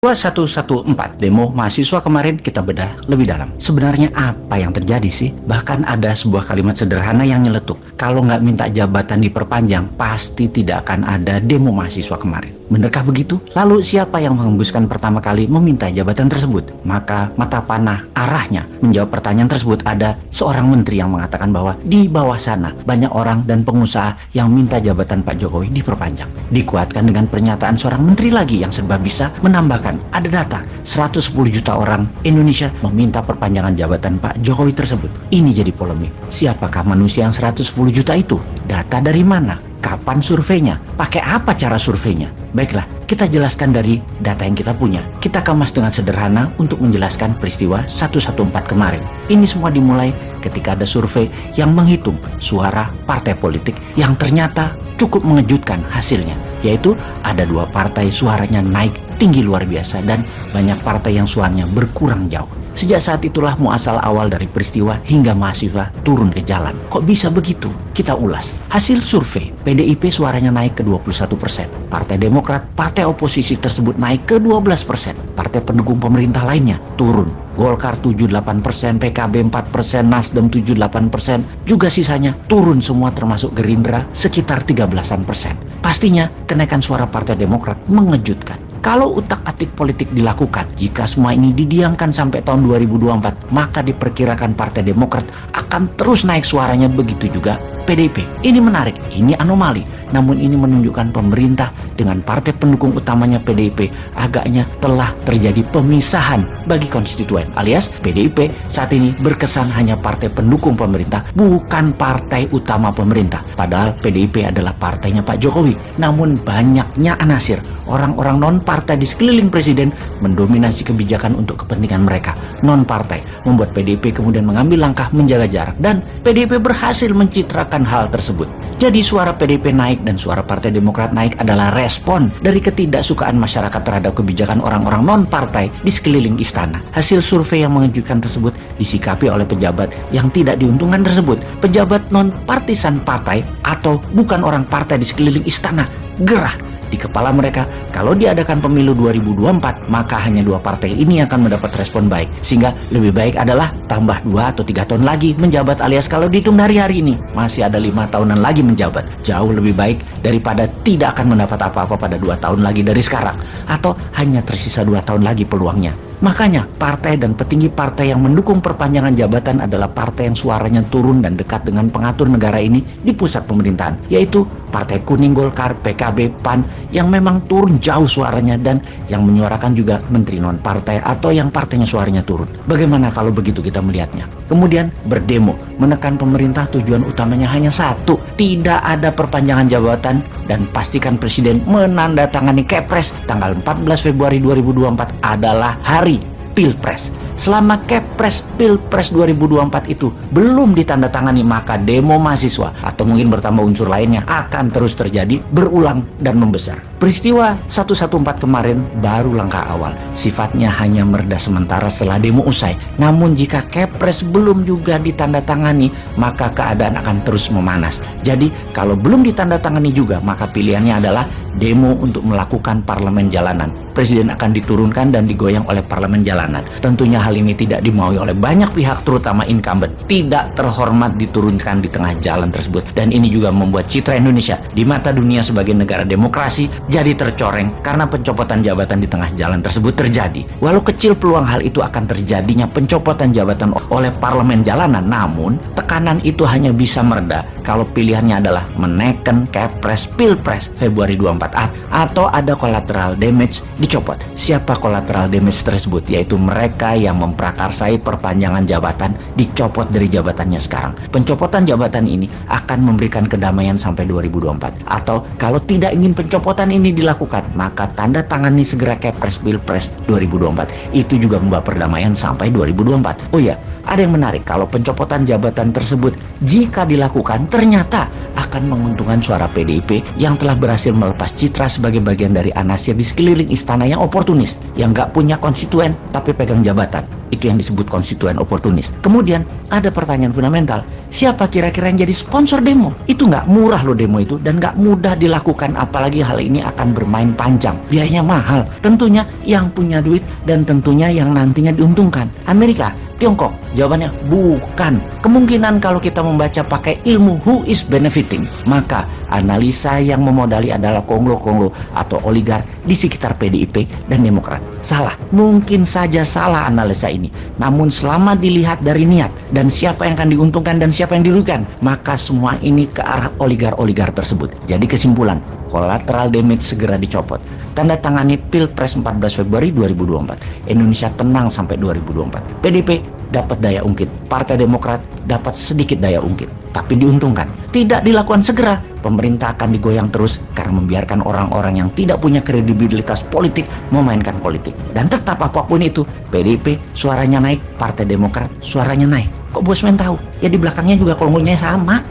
2114 demo mahasiswa kemarin kita bedah lebih dalam. Sebenarnya apa yang terjadi sih? Bahkan ada sebuah kalimat sederhana yang nyeletuk. Kalau nggak minta jabatan diperpanjang, pasti tidak akan ada demo mahasiswa kemarin. Benarkah begitu? Lalu siapa yang menghembuskan pertama kali meminta jabatan tersebut? Maka mata panah arahnya menjawab pertanyaan tersebut ada seorang menteri yang mengatakan bahwa di bawah sana banyak orang dan pengusaha yang minta jabatan Pak Jokowi diperpanjang. Dikuatkan dengan pernyataan seorang menteri lagi yang serba bisa menambahkan ada data 110 juta orang Indonesia meminta perpanjangan jabatan Pak Jokowi tersebut. Ini jadi polemik. Siapakah manusia yang 110 juta itu? Data dari mana? Kapan surveinya? Pakai apa cara surveinya? Baiklah, kita jelaskan dari data yang kita punya. Kita kemas dengan sederhana untuk menjelaskan peristiwa 114 kemarin. Ini semua dimulai ketika ada survei yang menghitung suara partai politik yang ternyata cukup mengejutkan hasilnya, yaitu ada 2 partai suaranya naik tinggi luar biasa dan banyak partai yang suaranya berkurang jauh. Sejak saat itulah muasal awal dari peristiwa hingga mahasiswa turun ke jalan. Kok bisa begitu? Kita ulas. Hasil survei, PDIP suaranya naik ke 21%. Partai Demokrat, partai oposisi tersebut naik ke 12%. Partai pendukung pemerintah lainnya turun. Golkar 78%, PKB 4%, Nasdem 78%, juga sisanya turun semua termasuk Gerindra sekitar 13%. Pastinya kenaikan suara Partai Demokrat mengejutkan. Kalau utak-atik politik dilakukan, jika semua ini didiamkan sampai tahun 2024, maka diperkirakan Partai Demokrat akan terus naik suaranya, begitu juga PDIP. Ini menarik, ini anomali. Namun ini menunjukkan pemerintah dengan partai pendukung utamanya PDIP agaknya telah terjadi pemisahan bagi konstituen. Alias PDIP saat ini berkesan hanya partai pendukung pemerintah, bukan partai utama pemerintah. Padahal PDIP adalah partainya Pak Jokowi. Namun banyaknya anasir, orang-orang non-partai di sekeliling presiden mendominasi kebijakan untuk kepentingan mereka. Non-partai membuat PDIP kemudian mengambil langkah menjaga jarak. Dan PDIP berhasil mencitrakan hal tersebut. Jadi suara PDIP naik dan suara Partai Demokrat naik adalah respon dari ketidaksukaan masyarakat terhadap kebijakan orang-orang non-partai di sekeliling istana. Hasil survei yang mengejutkan tersebut disikapi oleh pejabat yang tidak diuntungkan tersebut. Pejabat non-partisan partai atau bukan orang partai di sekeliling istana gerah di kepala mereka. Kalau diadakan pemilu 2024, maka hanya 2 partai ini akan mendapat respon baik. Sehingga lebih baik adalah tambah 2 atau 3 tahun lagi menjabat, alias kalau dihitung dari hari ini masih ada 5 tahunan lagi menjabat. Jauh lebih baik daripada tidak akan mendapat apa-apa pada 2 tahun lagi dari sekarang, atau hanya tersisa 2 tahun lagi peluangnya. Makanya partai dan petinggi partai yang mendukung perpanjangan jabatan adalah partai yang suaranya turun dan dekat dengan pengatur negara ini di pusat pemerintahan, yaitu Partai Kuning, Golkar, PKB, PAN yang memang turun jauh suaranya dan yang menyuarakan juga menteri non-partai atau yang partainya suaranya turun. Bagaimana kalau begitu kita melihatnya? Kemudian berdemo, menekan pemerintah, tujuan utamanya hanya satu, tidak ada perpanjangan jabatan dan pastikan presiden menandatangani Kepres tanggal 14 Februari 2024 adalah hari Pilpres. Selama Kepres Pilpres 2024 itu belum ditandatangani, maka demo mahasiswa atau mungkin bertambah unsur lainnya akan terus terjadi, berulang dan membesar. Peristiwa 114 kemarin baru langkah awal. Sifatnya hanya mereda sementara setelah demo usai. Namun jika Kepres belum juga ditandatangani, maka keadaan akan terus memanas. Jadi kalau belum ditandatangani juga, maka pilihannya adalah demo untuk melakukan parlemen jalanan. Presiden akan diturunkan dan digoyang oleh parlemen jalanan. Tentunya hal ini tidak dimaui oleh banyak pihak, terutama incumbent. Tidak terhormat diturunkan di tengah jalan tersebut. Dan ini juga membuat citra Indonesia di mata dunia sebagai negara demokrasi jadi tercoreng karena pencopotan jabatan di tengah jalan tersebut terjadi. Walau kecil peluang hal itu akan terjadinya pencopotan jabatan oleh parlemen jalanan, namun tekanan itu hanya bisa mereda kalau pilihannya adalah menekan Kepres Pilpres Februari 24 atau ada collateral damage dicopot. Siapa collateral damage tersebut? Yaitu mereka yang memprakarsai perpanjangan jabatan dicopot dari jabatannya sekarang. Pencopotan jabatan ini akan memberikan kedamaian sampai 2024. Atau kalau tidak ingin pencopotan ini dilakukan, maka tanda tangani segera Kepres Pilpres 2024. Itu juga membawa perdamaian sampai 2024. Oh ya, ada yang menarik, kalau pencopotan jabatan tersebut jika dilakukan ternyata akan menguntungkan suara PDIP yang telah berhasil melepas citra sebagai bagian dari anasir di sekeliling istana yang oportunis, yang gak punya konstituen tapi pegang jabatan. Itu yang disebut konstituen oportunis. Kemudian ada pertanyaan fundamental, siapa kira-kira yang jadi sponsor demo? Itu nggak murah loh demo itu, dan nggak mudah dilakukan, apalagi hal ini akan bermain panjang. Biayanya mahal. Tentunya yang punya duit dan tentunya yang nantinya diuntungkan. Amerika, Tiongkok? Jawabannya bukan. Kemungkinan kalau kita membaca pakai ilmu who is benefiting, maka analisa yang memodali adalah konglo-konglo atau oligar di sekitar PDIP dan Demokrat. Salah, mungkin saja salah analisa ini. Namun selama dilihat dari niat dan siapa yang akan diuntungkan dan siapa yang dirugikan, maka semua ini ke arah oligar-oligar tersebut. Jadi kesimpulan, collateral damage segera dicopot. Tanda tangani Pilpres 14 Februari 2024. Indonesia tenang sampai 2024. PDIP dapat daya ungkit, Partai Demokrat dapat sedikit daya ungkit, tapi diuntungkan. Tidak dilakukan segera, pemerintah akan digoyang terus karena membiarkan orang-orang yang tidak punya kredibilitas politik memainkan politik. Dan tetap apapun itu, PDIP suaranya naik, Partai Demokrat suaranya naik. Kok Bosman tahu? Ya di belakangnya juga kolonnya sama.